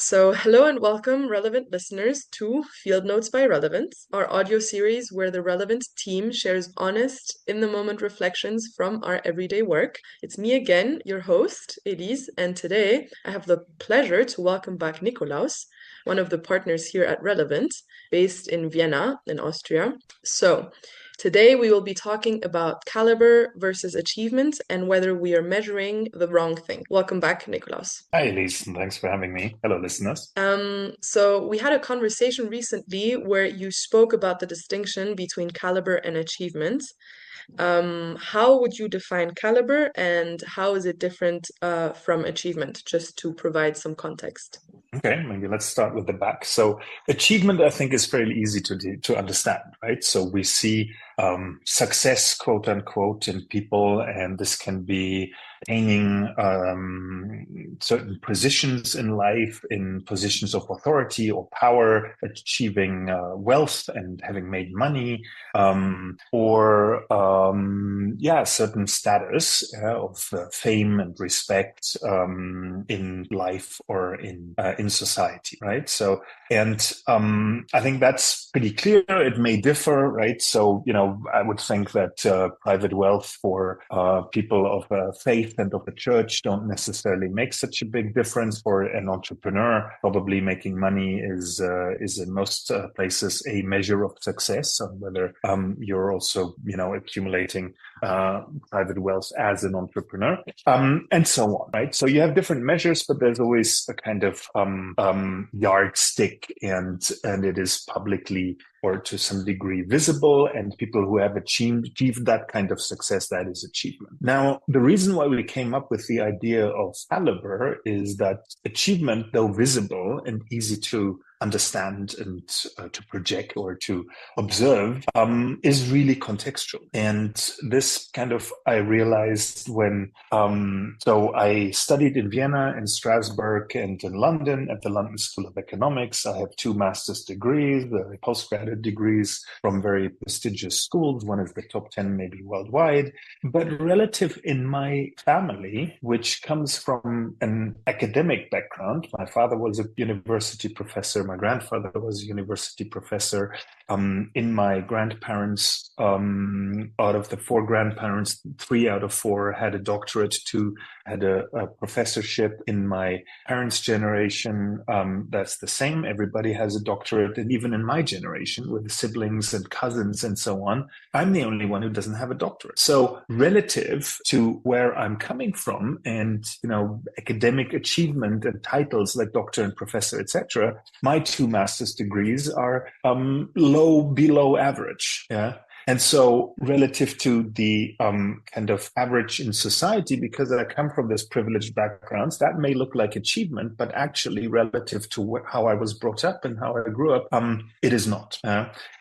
Hello and welcome, relevant listeners, to Field Notes by Relevance, our audio series where the Relevant team shares honest, in the moment reflections from our everyday work. It's me again, your host, Elise, and today I have the pleasure to welcome back Nikolaus, one of the partners here at Relevant, based in Vienna, in Austria. Today we will be talking about caliber versus achievement and whether we are measuring the wrong thing. Welcome back, Nikolaus. Hi, Elise, and thanks for having me. Hello, listeners. So we had a conversation recently where you spoke about the distinction between caliber and achievement. How would you define caliber and how is it different from achievement, just to provide some context? Okay, maybe let's start with the back. So, achievement, I think, is fairly easy to understand, right? So we see success, quote unquote, in people, and this can be attaining certain positions in life, in positions of authority or power, achieving wealth and having made money, or certain status of fame and respect in life or in society, right? So, and I think that's pretty clear. It may differ, right? So, I would think that private wealth for people of faith and of the church don't necessarily make such a big difference. For an entrepreneur, probably making money is in most places a measure of success, on whether you're also, accumulating private wealth as an entrepreneur, and so on, right? So you have different measures, but there's always a kind of yardstick, and it is publicly or to some degree visible, and people who have achieved that kind of success, that is achievement. Now, the reason why we came up with the idea of caliber is that achievement, though visible and easy to understand and to project or to observe, is really contextual. And this kind of, I realized when, so I studied in Vienna, in Strasbourg, and in London at the London School of Economics. I have two master's degrees, postgraduate degrees from very prestigious schools. One is the top 10 maybe worldwide. But relative in my family, which comes from an academic background, my father was a university professor, my grandfather was a university professor. In my grandparents, out of the four grandparents, 3 out of 4 had a doctorate, 2 had a professorship. In my parents' generation, that's the same. Everybody has a doctorate. And even in my generation, with siblings and cousins and so on, I'm the only one who doesn't have a doctorate. So relative to where I'm coming from and, academic achievement and titles like doctor and professor, etc., my 2 master's degrees are below average. Yeah. And so relative to the kind of average in society, because I come from this privileged backgrounds, that may look like achievement, but actually relative to how I was brought up and how I grew up, it is not.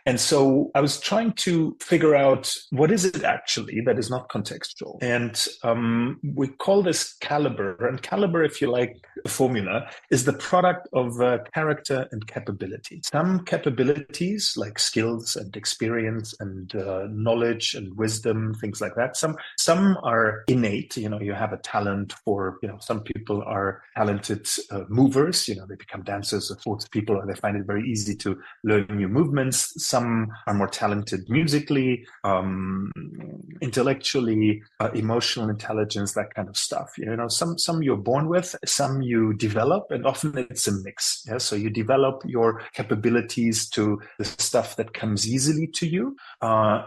And so I was trying to figure out what is it actually that is not contextual. And we call this caliber. And caliber, if you like, the formula is the product of character and capability. Some capabilities like skills and experience and knowledge and wisdom, things like that. Some are innate. You have a talent for. Some people are talented movers. They become dancers or sports people, or they find it very easy to learn new movements. Some are more talented musically, intellectually, emotional intelligence, that kind of stuff. Some you're born with, some you develop, and often it's a mix. Yeah, so you develop your capabilities to the stuff that comes easily to you,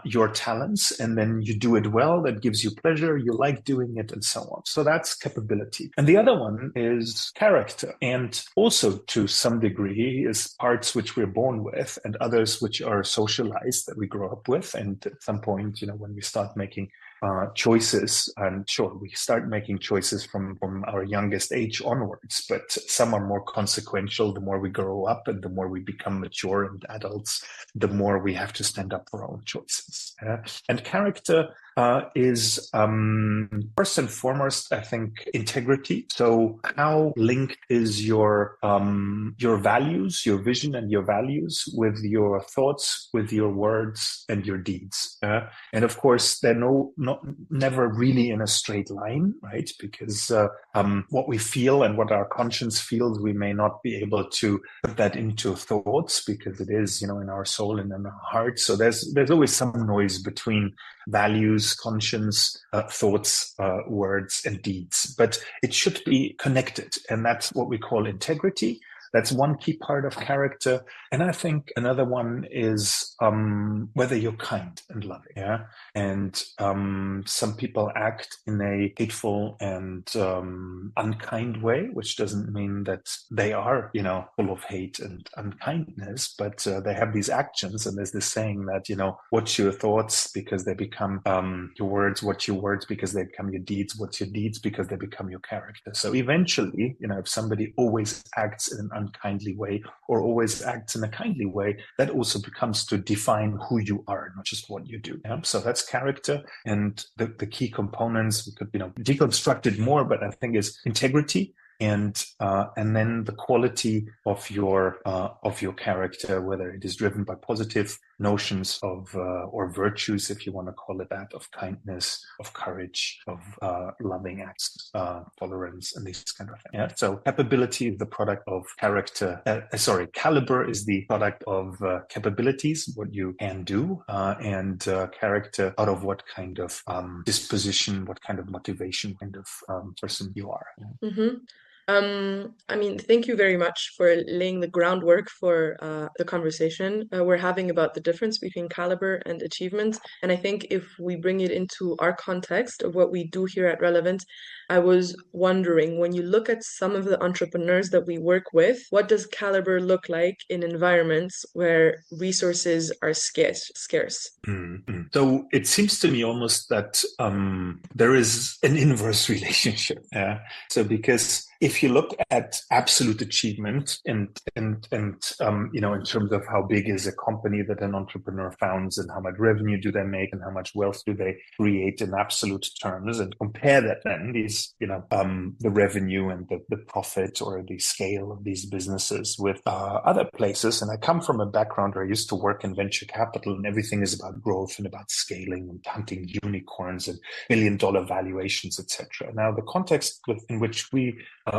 your talents, and then you do it well. That gives you pleasure. You like doing it, and so on. So that's capability. And the other one is character, and also to some degree is parts which we're born with, and others which are socialized that we grow up with. And at some point, when we start making choices, and sure, we start making choices from our youngest age onwards, but some are more consequential. The more we grow up and the more we become mature and adults, the more we have to stand up for our own choices. And character is first and foremost, I think, integrity. So how linked is your values, your vision and your values with your thoughts, with your words and your deeds? And of course, they're never really in a straight line, right? Because what we feel and what our conscience feels, we may not be able to put that into thoughts because it is, in our soul and in our heart. So there's always some noise between values, conscience, thoughts, words, and deeds. But it should be connected. And that's what we call integrity. That's one key part of character. And I think another one is whether you're kind and loving. Yeah. And some people act in a hateful and unkind way, which doesn't mean that they are, full of hate and unkindness, but they have these actions. And there's this saying that, what's your thoughts because they become your words, what's your words because they become your deeds, what's your deeds because they become your character. So eventually, if somebody always acts in an unkindly way or always acts in a kindly way, that also becomes to define who you are, not just what you do. Yeah? So that's character. And the key components, we could, deconstruct it more, but I think is integrity, and then the quality of your character, whether it is driven by positive notions of or virtues, if you want to call it that, of kindness, of courage, of loving acts, tolerance, and these kind of things. Yeah. So capability is the product of character. Caliber is the product of capabilities, what you can do, and character out of what kind of disposition, what kind of motivation, kind of person you are. Yeah. Mm-hmm. Thank you very much for laying the groundwork for the conversation we're having about the difference between caliber and achievement. And I think if we bring it into our context of what we do here at Relevant, I was wondering, when you look at some of the entrepreneurs that we work with, what does caliber look like in environments where resources are scarce? Mm-hmm. So it seems to me almost that there is an inverse relationship. Yeah. So because if you look at absolute achievement and in terms of how big is a company that an entrepreneur founds and how much revenue do they make and how much wealth do they create in absolute terms, and compare that then the revenue and the profit or the scale of these businesses with other places. And I come from a background where I used to work in venture capital, and everything is about growth and about scaling and hunting unicorns and $1 billion valuations, etc. Now, the context in which we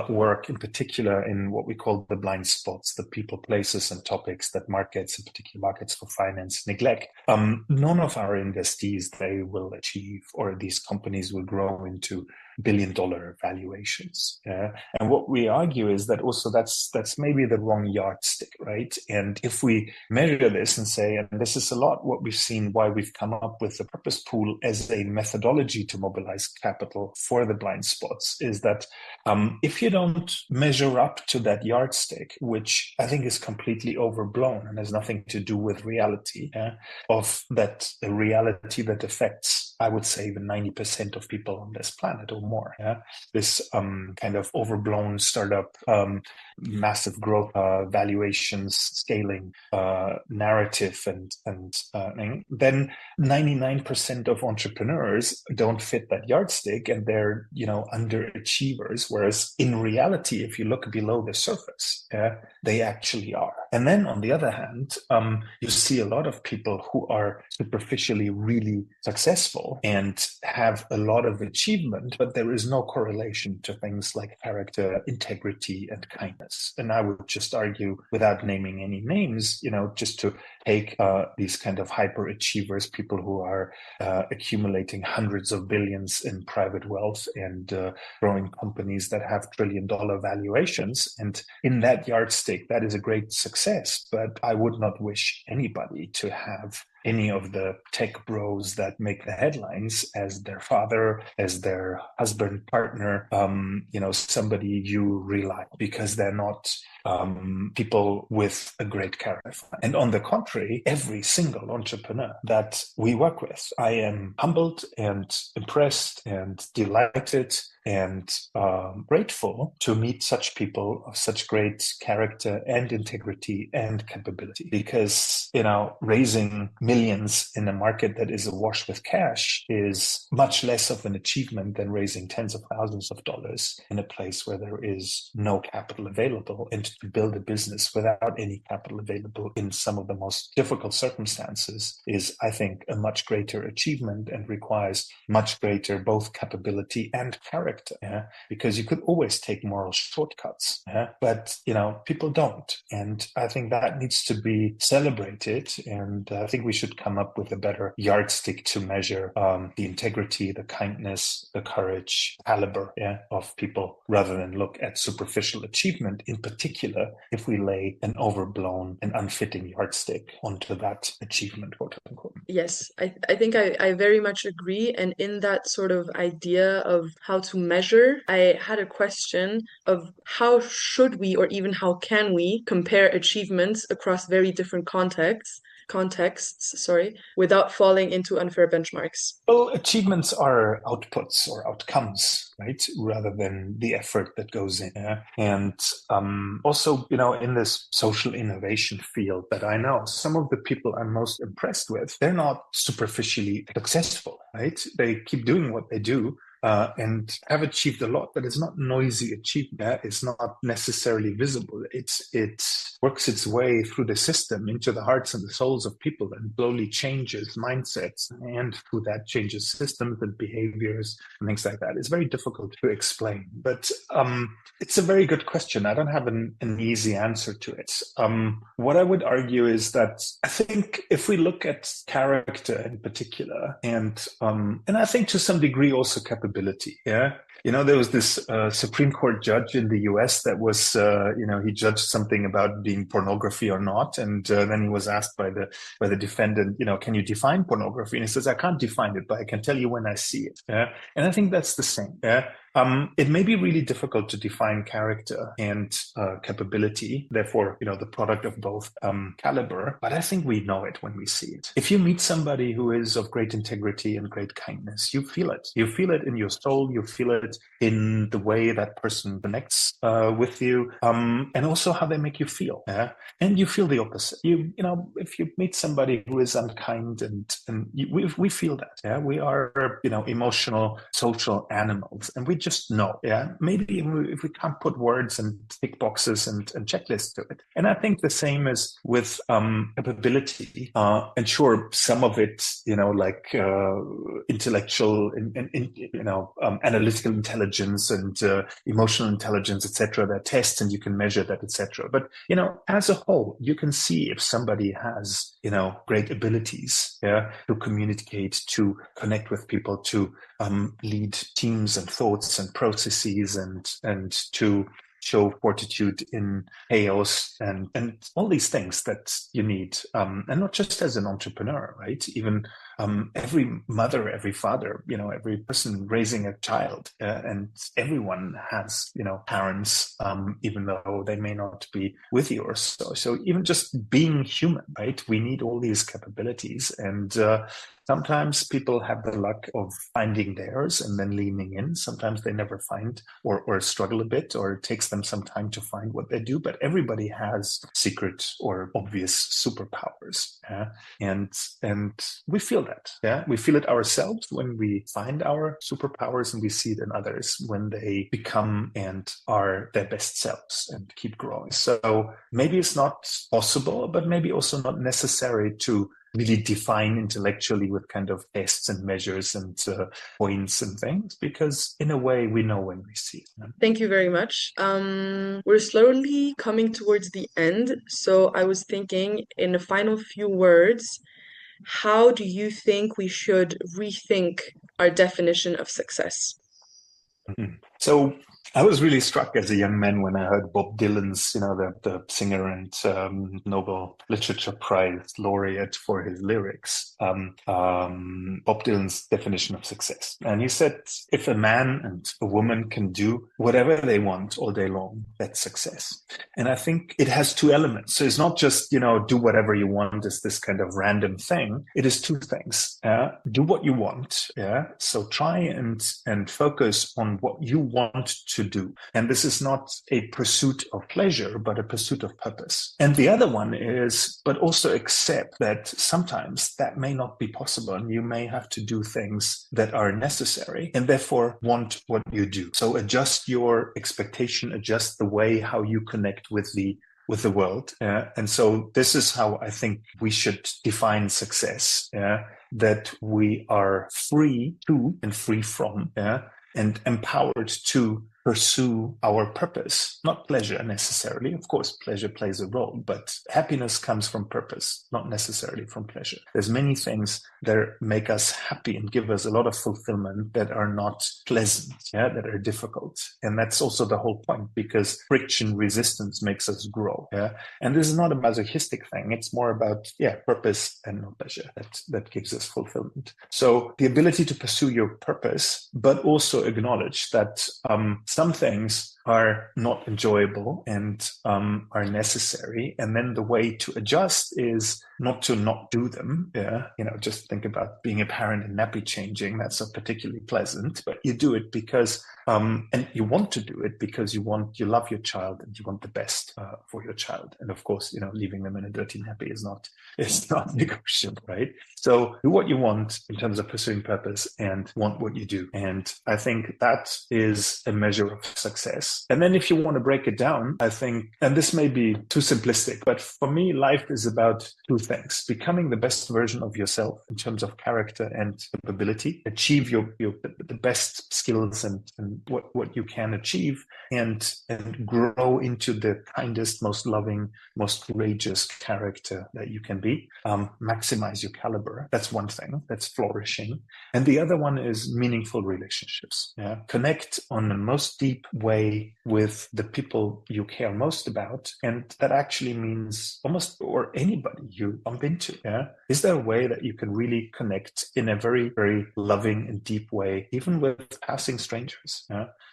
work, in particular in what we call the blind spots, the people, places, and topics that markets, in particular markets for finance, neglect. None of our investees, they will achieve, or these companies will grow into $1 billion valuations. And what we argue is that also that's maybe the wrong yardstick, right? And if we measure this and say, and this is a lot what we've seen, why we've come up with the purpose pool as a methodology to mobilize capital for the blind spots, is that if you don't measure up to that yardstick, which I think is completely overblown and has nothing to do with reality, of that reality that affects, I would say, even 90% of people on this planet or more. Yeah? This kind of overblown startup, massive growth, valuations, scaling, narrative, and then 99% of entrepreneurs don't fit that yardstick, and they're underachievers. Whereas in reality, if you look below the surface, they actually are. And then on the other hand, you see a lot of people who are superficially really successful and have a lot of achievement, but there is no correlation to things like character, integrity, and kindness. And I would just argue, without naming any names, just to take these kind of hyperachievers, people who are accumulating hundreds of billions in private wealth and growing companies that have $1 trillion valuations. And in that yardstick, that is a great success. But I would not wish anybody to have any of the tech bros that make the headlines as their father, as their husband, partner, somebody you rely on, because they're not people with a great character. And on the contrary, every single entrepreneur that we work with, I am humbled and impressed and delighted and grateful to meet such people of such great character and integrity and capability, because raising millions in a market that is awash with cash is much less of an achievement than raising tens of thousands of dollars in a place where there is no capital available. And to build a business without any capital available in some of the most difficult circumstances is, I think, a much greater achievement and requires much greater both capability and character. Yeah? Because you could always take moral shortcuts, yeah? But people don't. And I think that needs to be celebrated. And I think we should come up with a better yardstick to measure the integrity, the kindness, the courage, caliber, yeah, of people, rather than look at superficial achievement, in particular if we lay an overblown and unfitting yardstick onto that achievement, quote unquote. Yes, I think I very much agree. And in that sort of idea of how to measure, I had a question of how should we, or even how can we, compare achievements across very different contexts, without falling into unfair benchmarks. Well, achievements are outputs or outcomes, right? Rather than the effort that goes in. Yeah? And also, in this social innovation field that I know, some of the people I'm most impressed with, they're not superficially successful, right? They keep doing what they do. And have achieved a lot, but it's not noisy achievement. It's not necessarily visible. It works its way through the system into the hearts and the souls of people and slowly changes mindsets, and through that changes systems and behaviors and things like that. It's very difficult to explain, but it's a very good question. I don't have an easy answer to it. What I would argue is that I think if we look at character in particular, and I think to some degree also capability. Yeah. There was this Supreme Court judge in the US that was, he judged something about being pornography or not. And then he was asked by the defendant, can you define pornography? And he says, I can't define it, but I can tell you when I see it. Yeah. And I think that's the same. Yeah. It may be really difficult to define character and capability, therefore, the product of both caliber, but I think we know it when we see it. If you meet somebody who is of great integrity and great kindness, you feel it. You feel it in your soul, you feel it in the way that person connects with you, and also how they make you feel. Yeah? And you feel the opposite. If you meet somebody who is unkind we feel that. Yeah? We are, emotional, social animals, and we just know. Yeah, maybe if we can't put words and tick boxes and checklists to it. And I think the same is with capability. And sure, some of it, like intellectual and analytical intelligence and emotional intelligence, etc. There are tests, and you can measure that, etc. But as a whole, you can see if somebody has great abilities, yeah, to communicate, to connect with people, to lead teams and thoughts and processes, and to show fortitude in chaos and all these things that you need, and not just as an entrepreneur, right? Even every mother, every father, every person raising a child, and everyone has, parents, even though they may not be with you or so. So even just being human, right? We need all these capabilities, and sometimes people have the luck of finding theirs and then leaning in. Sometimes they never find or struggle a bit, or it takes them some time to find what they do. But everybody has secret or obvious superpowers, yeah? And we feel that. Yeah, we feel it ourselves when we find our superpowers, and we see it in others when they become and are their best selves and keep growing. So maybe it's not possible, but maybe also not necessary to really define intellectually with kind of tests and measures and points and things, because in a way we know when we see it. Thank you very much. We're slowly coming towards the end, so I was thinking, in the final few words, how do you think we should rethink our definition of success? Mm-hmm. So I was really struck as a young man when I heard Bob Dylan's, the singer and Nobel Literature Prize laureate for his lyrics, Bob Dylan's definition of success. And he said, if a man and a woman can do whatever they want all day long, that's success. And I think it has two elements. So it's not just, do whatever you want as this kind of random thing. It is two things. Do what you want. Yeah. So try and focus on what you want to to do. And this is not a pursuit of pleasure, but a pursuit of purpose. And the other one is, but also accept that sometimes that may not be possible, and you may have to do things that are necessary, and therefore want what you do. So adjust your expectation, adjust the way how you connect with the world. And so this is how I think we should define success, that we are free to and free from, and empowered to pursue our purpose, not pleasure necessarily. Of course, pleasure plays a role, but happiness comes from purpose, not necessarily from pleasure. There's many things that make us happy and give us a lot of fulfillment that are not pleasant, that are difficult. And that's also the whole point, because friction, resistance makes us grow. And this is not a masochistic thing. It's more about, purpose and not pleasure that gives us fulfillment. So the ability to pursue your purpose, but also acknowledge that some things are not enjoyable and are necessary. And then the way to adjust is not to not do them. Just think about being a parent and nappy changing. That's not particularly pleasant, but you do it because, and you want to do it because you love your child and you want the best for your child. And of course, leaving them in a dirty nappy is not negotiable, right? So do what you want in terms of pursuing purpose and want what you do. And I think that is a measure of success. And then if you want to break it down, I think, and this may be too simplistic, but for me, life is about two things: becoming the best version of yourself in terms of character and ability, achieve the best skills and what you can achieve, and grow into the kindest, most loving, most courageous character that you can be. Maximize your caliber. That's one thing. That's flourishing. And the other one is meaningful relationships. Connect on the most deep way with the people you care most about. And that actually means or anybody you bump into. Is there a way that you can really connect in a very, very loving and deep way, even with passing strangers?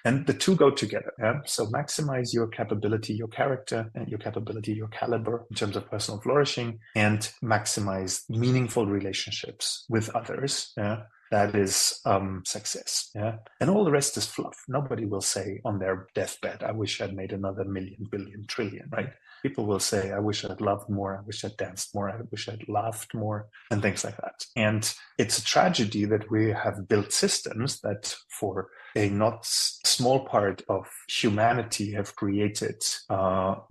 And the two go together. So maximize your capability, your character, and your capability, your caliber in terms of personal flourishing, and maximize meaningful relationships with others. That is success. And all the rest is fluff. Nobody will say on their deathbed, I wish I'd made another million, billion, trillion, right? People will say, I wish I'd loved more. I wish I'd danced more. I wish I'd laughed more, and things like that. And it's a tragedy that we have built systems that for a not small part of humanity have created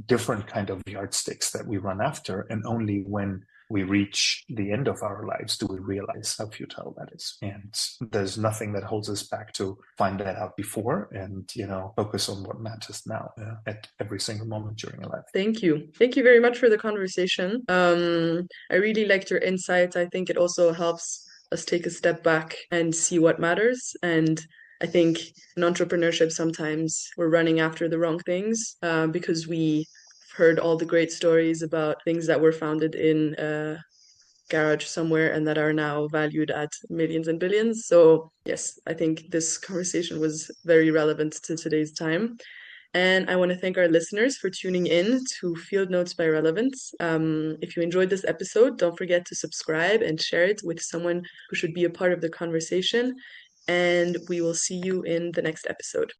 different kind of yardsticks that we run after. And only when we reach the end of our lives do we realize how futile that is. And there's nothing that holds us back to find that out before and, focus on what matters now at every single moment during your life. Thank you. Thank you very much for the conversation. I really liked your insights. I think it also helps us take a step back and see what matters. And I think in entrepreneurship, sometimes we're running after the wrong things because we heard all the great stories about things that were founded in a garage somewhere and that are now valued at millions and billions. So yes, I think this conversation was very relevant to today's time. And I want to thank our listeners for tuning in to Field Notes by Relevance. If you enjoyed this episode, don't forget to subscribe and share it with someone who should be a part of the conversation. And we will see you in the next episode.